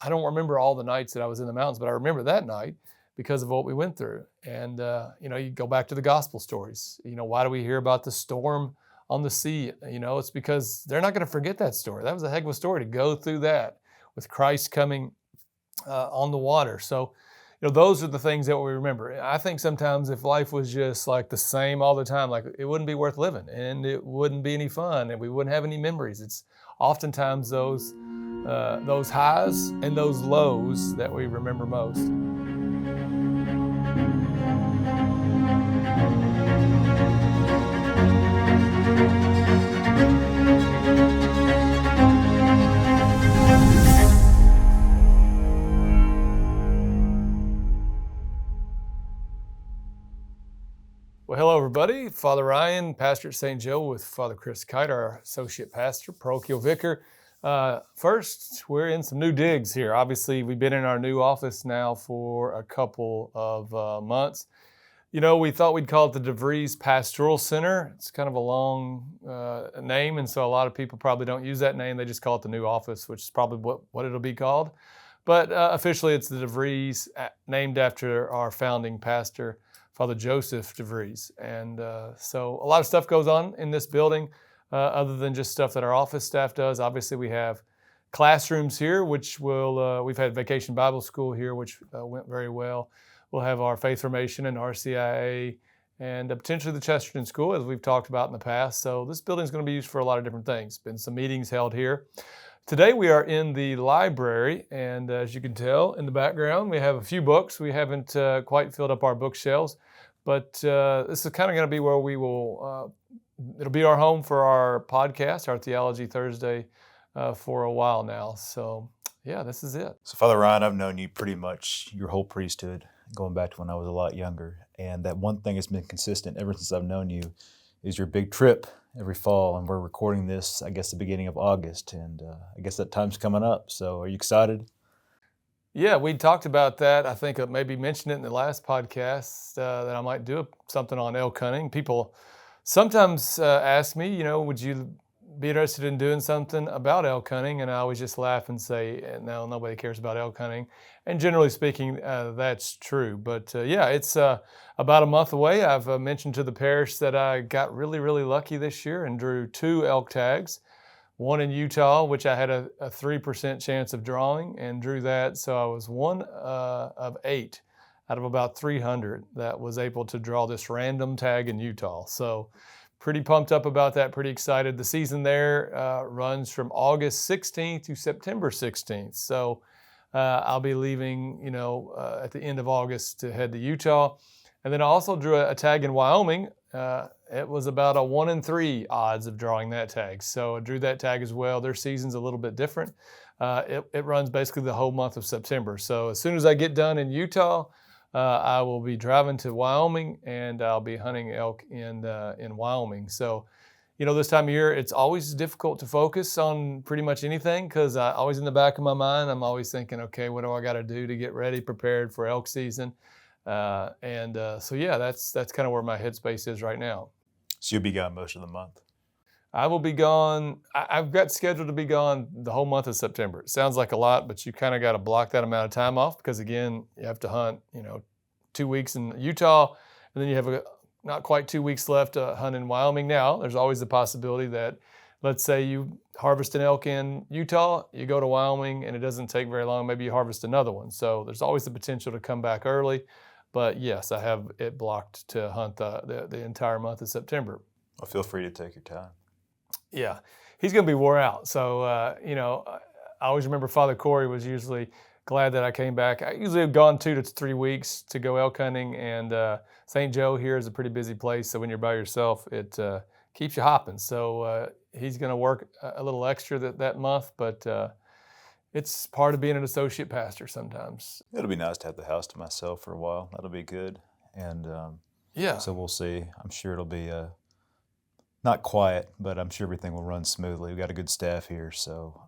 I don't remember all the nights that I was in the mountains, but I remember that night because of what we went through. And, you go back to the gospel stories. Why do we hear about the storm on the sea? It's because they're not going to forget that story. That was a heck of a story to go through that with Christ coming on the water. So, those are the things that we remember. I think sometimes if life was just like the same all the time, like it wouldn't be worth living and it wouldn't be any fun and we wouldn't have any memories. It's oftentimes those highs and those lows that we remember most. Well, hello, everybody. Father Ryan, pastor at St. Joe, with Father Chris Kite, our associate pastor, parochial vicar. First, we're in some new digs here. Obviously, we've been in our new office now for a couple of months. We thought we'd call it the DeVries Pastoral Center. It's kind of a long name, and so a lot of people probably don't use that name. They just call it the new office, which is probably what it'll be called. But officially, it's the DeVries, named after our founding pastor, Father Joseph DeVries. And so a lot of stuff goes on in this building other than just stuff that our office staff does. Obviously, we have classrooms here, which we've had Vacation Bible School here, which went very well. We'll have our Faith Formation and RCIA and potentially the Chesterton School, as we've talked about in the past. So this building is going to be used for a lot of different things. Been some meetings held here. Today we are in the library, and as you can tell in the background, we have a few books. We haven't quite filled up our bookshelves, but this is kind of going to be where we will, it'll be our home for our podcast, our Theology Thursday, for a while now. So yeah, this is it. So Father Ryan, I've known you pretty much your whole priesthood, going back to when I was a lot younger. And that one thing that's been consistent ever since I've known you is your big trip every fall. And we're recording this, I guess, the beginning of August. And I guess that time's coming up. So are you excited? Yeah, we talked about that. I think I maybe mentioned it in the last podcast that I might do something on elk hunting. People sometimes ask me, would you be interested in doing something about elk hunting? And I always just laugh and say, no, nobody cares about elk hunting. And generally speaking, that's true. But yeah, it's about a month away. I've mentioned to the parish that I got really, really lucky this year and drew 2 elk tags. One in Utah, which I had a 3% chance of drawing, and drew that. So I was one of 8 out of about 300 that was able to draw this random tag in Utah. So pretty pumped up about that, pretty excited. The season there runs from August 16th to September 16th. So I'll be leaving, at the end of August to head to Utah. And then I also drew a tag in Wyoming. It was about a 1 in 3 odds of drawing that tag. So I drew that tag as well. Their season's a little bit different. It runs basically the whole month of September. So as soon as I get done in Utah, I will be driving to Wyoming, and I'll be hunting elk in Wyoming. So, this time of year, it's always difficult to focus on pretty much anything because always in the back of my mind, I'm always thinking, okay, what do I got to do to get ready, prepared for elk season? So yeah, that's kind of where my headspace is right now. So you'll be gone most of the month? I will be gone. I've got scheduled to be gone the whole month of September. It sounds like a lot, but you kind of got to block that amount of time off because, again, you have to hunt, 2 weeks in Utah, and then you have not quite 2 weeks left to hunt in Wyoming. Now, there's always the possibility that, let's say you harvest an elk in Utah, you go to Wyoming, and it doesn't take very long. Maybe you harvest another one. So there's always the potential to come back early. But yes, I have it blocked to hunt the entire month of September. Well, feel free to take your time. Yeah, he's going to be wore out. So, I always remember Father Corey was usually glad that I came back. I usually have gone 2 to 3 weeks to go elk hunting, and St. Joe here is a pretty busy place. So when you're by yourself, it keeps you hopping. So he's going to work a little extra that month, but it's part of being an associate pastor sometimes. It'll be nice to have the house to myself for a while. That'll be good. And yeah. So we'll see. I'm sure it'll be not quiet, but I'm sure everything will run smoothly. We've got a good staff here, so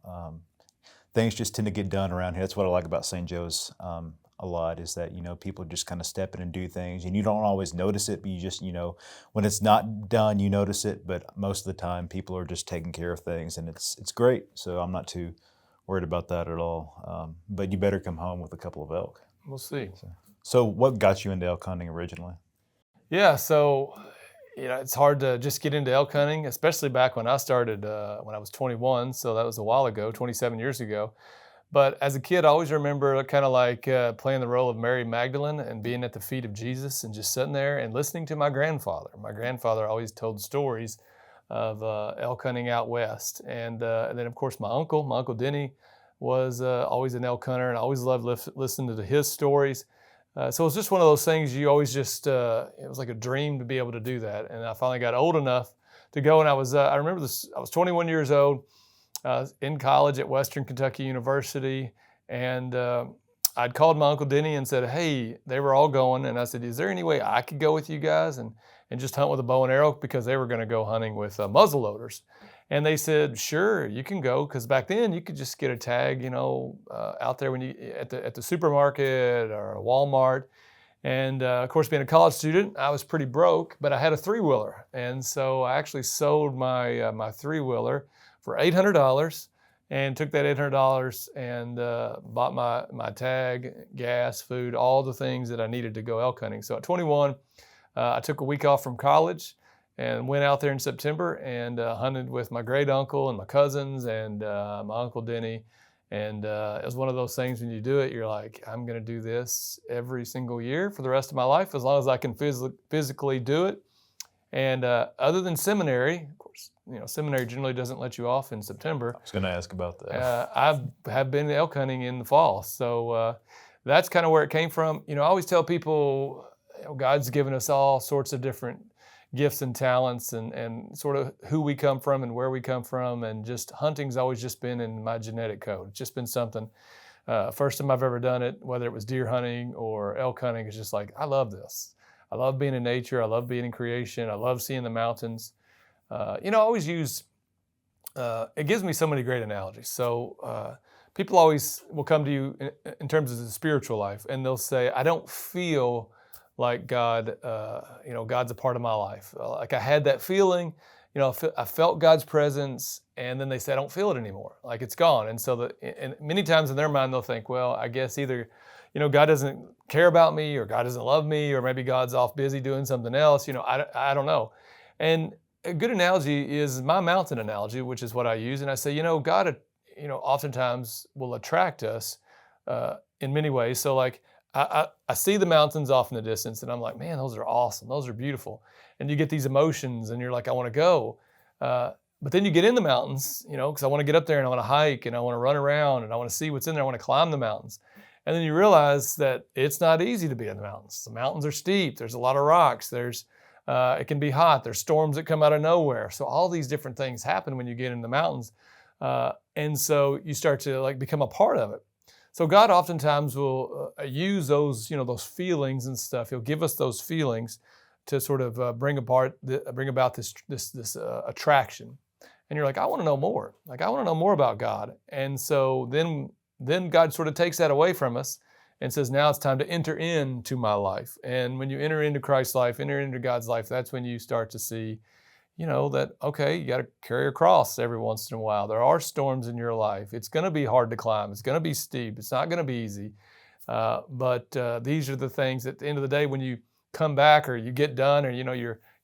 things just tend to get done around here. That's what I like about St. Joe's a lot, is that, people just kind of step in and do things, and you don't always notice it, but you just, when it's not done, you notice it, but most of the time people are just taking care of things, and it's great. So I'm not too worried about that at all. But you better come home with a couple of elk. We'll see. So what got you into elk hunting originally? Yeah, so it's hard to just get into elk hunting, especially back when I started when I was 21. So that was a while ago, 27 years ago. But as a kid, I always remember kind of like playing the role of Mary Magdalene and being at the feet of Jesus and just sitting there and listening to my grandfather. My grandfather always told stories of elk hunting out west. And then, of course, my Uncle Denny, was always an elk hunter, and I always loved listening to his stories. So it was just one of those things you always just, it was like a dream to be able to do that. And I finally got old enough to go, and I remember this, I was 21 years old, in college at Western Kentucky University, and I'd called my Uncle Denny and said, hey, they were all going, and I said, is there any way I could go with you guys and just hunt with a bow and arrow, because they were going to go hunting with muzzle loaders. And they said, sure, you can go, because back then you could just get a tag, out there when you at the supermarket or a Walmart. And of course, being a college student, I was pretty broke, but I had a three-wheeler, and so I actually sold my my three-wheeler for $800, and took that $800 and bought my tag, gas, food, all the things that I needed to go elk hunting. So at 21, I took a week off from college and went out there in September and hunted with my great uncle and my cousins and my Uncle Denny. And it was one of those things when you do it, you're like, I'm going to do this every single year for the rest of my life, as long as I can physically do it. And other than seminary, of course, seminary generally doesn't let you off in September. I was going to ask about that. I have been elk hunting in the fall. So that's kind of where it came from. I always tell people, God's given us all sorts of different gifts and talents, and sort of who we come from and where we come from, and just hunting's always just been in my genetic code. It's just been something. First time I've ever done it, whether it was deer hunting or elk hunting, it's just like, I love this. I love being in nature. I love being in creation. I love seeing the mountains. I always use, it gives me so many great analogies. So people always will come to you in terms of the spiritual life, and they'll say, I don't feel like God, God's a part of my life. Like I had that feeling, I felt God's presence, and then they say, I don't feel it anymore. Like it's gone. And so and many times in their mind, they'll think, well, I guess either, God doesn't care about me, or God doesn't love me, or maybe God's off busy doing something else. I don't know. And a good analogy is my mountain analogy, which is what I use. And I say, God, oftentimes will attract us in many ways. So like, I see the mountains off in the distance, and I'm like, man, those are awesome. Those are beautiful. And you get these emotions, and you're like, I want to go. But then you get in the mountains, because I want to get up there, and I want to hike, and I want to run around, and I want to see what's in there. I want to climb the mountains. And then you realize that it's not easy to be in the mountains. The mountains are steep. There's a lot of rocks. It can be hot. There's storms that come out of nowhere. So all these different things happen when you get in the mountains. And so you start to become a part of it. So God oftentimes will use those, those feelings and stuff. He'll give us those feelings to sort of bring about this attraction. And you're like, I want to know more. Like, I want to know more about God. And so then God sort of takes that away from us and says, now it's time to enter into my life. And when you enter into Christ's life, enter into God's life, that's when you start to see, that, okay, you got to carry a cross every once in a while. There are storms in your life. It's going to be hard to climb. It's going to be steep. It's not going to be easy. But these are the things at the end of the day, when you come back or you get done, or,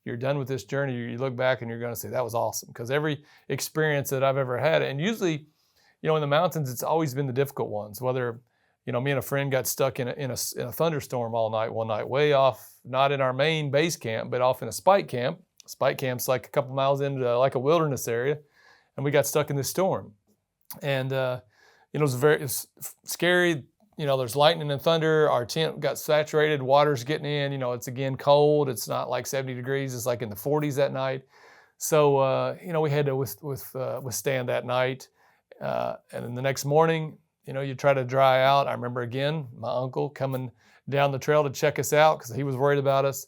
you're done with this journey, you look back and you're going to say, that was awesome. Because every experience that I've ever had, and usually, in the mountains, it's always been the difficult ones, whether, me and a friend got stuck in a thunderstorm all night, one night, way off, not in our main base camp, but off in a spike camp. Spike camp's like a couple miles into like a wilderness area, and we got stuck in this storm. And, it was scary. There's lightning and thunder. Our tent got saturated. Water's getting in. It's again cold. It's not like 70 degrees. It's like in the 40s that night. So, we had to withstand that night. And then the next morning, you try to dry out. I remember again, my uncle coming down the trail to check us out because he was worried about us.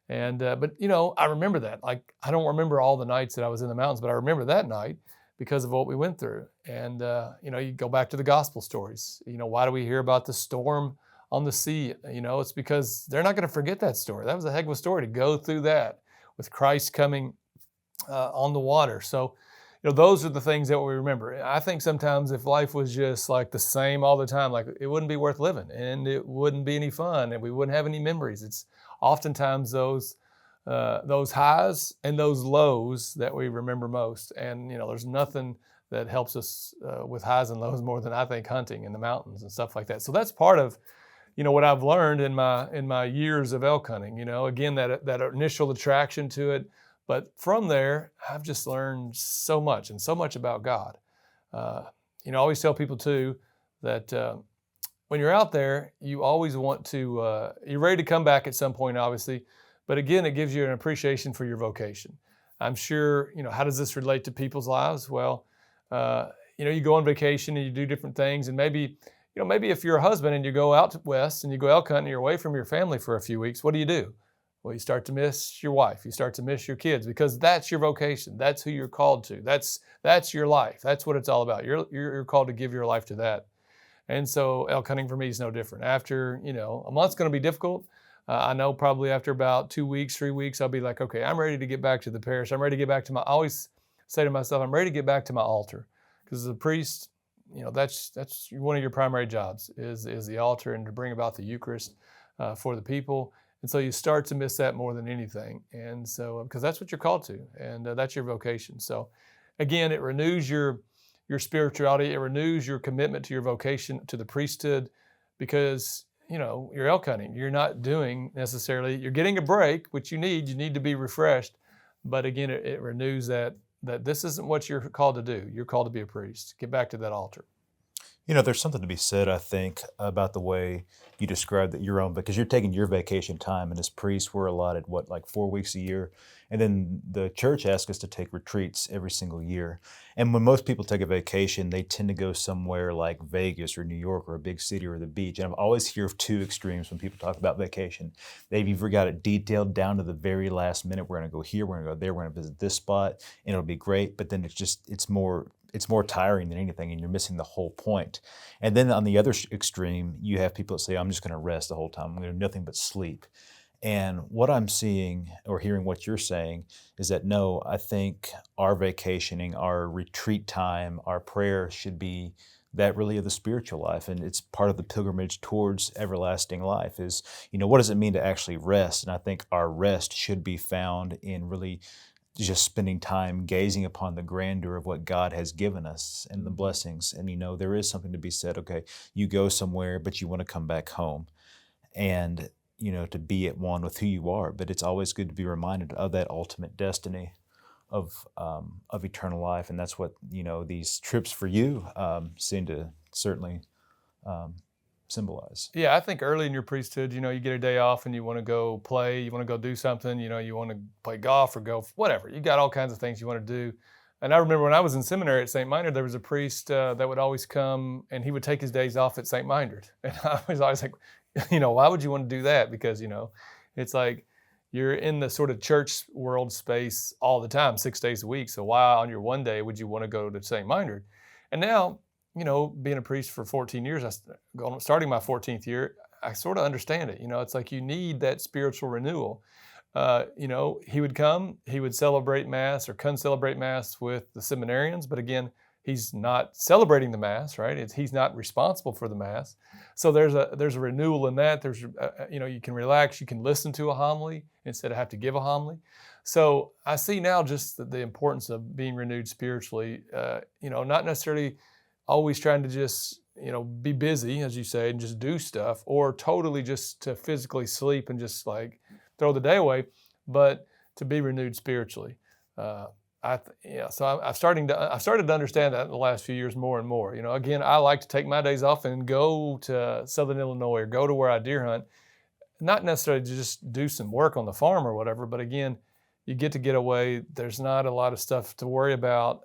And, but I remember that. Like, I don't remember all the nights that I was in the mountains, but I remember that night because of what we went through. And, you go back to the gospel stories. Why do we hear about the storm on the sea? It's because they're not going to forget that story. That was a heck of a story to go through that with Christ coming on the water. So, those are the things that we remember. I think sometimes if life was just like the same all the time, like it wouldn't be worth living and it wouldn't be any fun and we wouldn't have any memories. It's oftentimes those highs and those lows that we remember most. And, there's nothing that helps us with highs and lows more than I think hunting in the mountains and stuff like that. So that's part of, what I've learned in my years of elk hunting, again, that initial attraction to it. But from there, I've just learned so much and so much about God. I always tell people too that when you're out there, you always want to, you're ready to come back at some point, obviously. But again, it gives you an appreciation for your vocation. I'm sure, how does this relate to people's lives? Well, you go on vacation and you do different things. And maybe if you're a husband and you go out west and you go elk hunting and you're away from your family for a few weeks, what do? Well, you start to miss your wife. You start to miss your kids because that's your vocation. That's who you're called to. That's your life. That's what it's all about. You're called to give your life to that. And so elk hunting for me is no different. After, a month's going to be difficult. I know probably after about 2 weeks, 3 weeks, I'll be like, okay, I'm ready to get back to the parish. I'm ready to get back to I always say to myself, I'm ready to get back to my altar. Because as a priest, that's one of your primary jobs is the altar and to bring about the Eucharist for the people. And so you start to miss that more than anything. And so, because that's what you're called to, and that's your vocation. So again, it renews your spirituality. It renews your commitment to your vocation, to the priesthood, because, you're elk hunting. You're not doing necessarily, you're getting a break, which you need to be refreshed. But again, it renews that this isn't what you're called to do. You're called to be a priest. Get back to that altar. There's something to be said, I think, about the way you described that your own, because you're taking your vacation time, and as priests, we're allotted, like 4 weeks a year? And then the church asks us to take retreats every single year. And when most people take a vacation, they tend to go somewhere like Vegas or New York or a big city or the beach. And I always hear of two extremes when people talk about vacation. They've either got it detailed down to the very last minute. We're going to go here, we're going to go there, we're going to visit this spot, and it'll be great. But then it's more tiring than anything, and you're missing the whole point. And then on the other extreme, you have people that say, I'm just going to rest the whole time. I'm going to do nothing but sleep. And what I'm seeing or hearing what you're saying is that, no, I think our vacationing, our retreat time, our prayer should be that really of the spiritual life. And it's part of the pilgrimage towards everlasting life is, what does it mean to actually rest? And I think our rest should be found in really just spending time gazing upon the grandeur of what God has given us and the blessings. And, there is something to be said, okay, you go somewhere, but you want to come back home and, to be at one with who you are. But it's always good to be reminded of that ultimate destiny of eternal life. And that's what, these trips for you seem to certainly symbolize. Yeah, I think early in your priesthood, you get a day off and you want to go play, you want to go do something, you want to play golf or go whatever. You got all kinds of things you want to do. And I remember when I was in seminary at St. Meinrad, there was a priest that would always come and he would take his days off at St. Meinrad. And I was always like, why would you want to do that? Because, it's like you're in the sort of church world space all the time, 6 days a week. So why on your one day would you want to go to St. Meinrad? And now, being a priest for 14 years, starting my 14th year, I sort of understand it. It's like you need that spiritual renewal. He would come, he would celebrate Mass or celebrate Mass with the seminarians, but again, he's not celebrating the Mass, right? He's not responsible for the Mass. So there's a renewal in that. There's, you can relax, you can listen to a homily instead of have to give a homily. So I see now just the importance of being renewed spiritually, not necessarily always trying to just, be busy, as you say, and just do stuff, or totally just to physically sleep and just like throw the day away, but to be renewed spiritually. So I've started to understand that in the last few years more and more. Again, I like to take my days off and go to Southern Illinois or go to where I deer hunt, not necessarily to just do some work on the farm or whatever, but again, you get away. There's not a lot of stuff to worry about.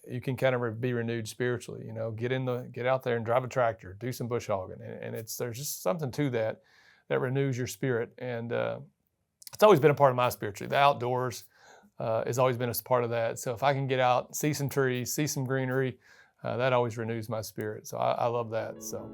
You can kind of be renewed spiritually. Get out there and drive a tractor, do some bush hogging, and there's just something to that renews your spirit. And it's always been a part of my spirituality. The outdoors has always been a part of that. So if I can get out, see some trees, see some greenery, that always renews my spirit. So I love that. So.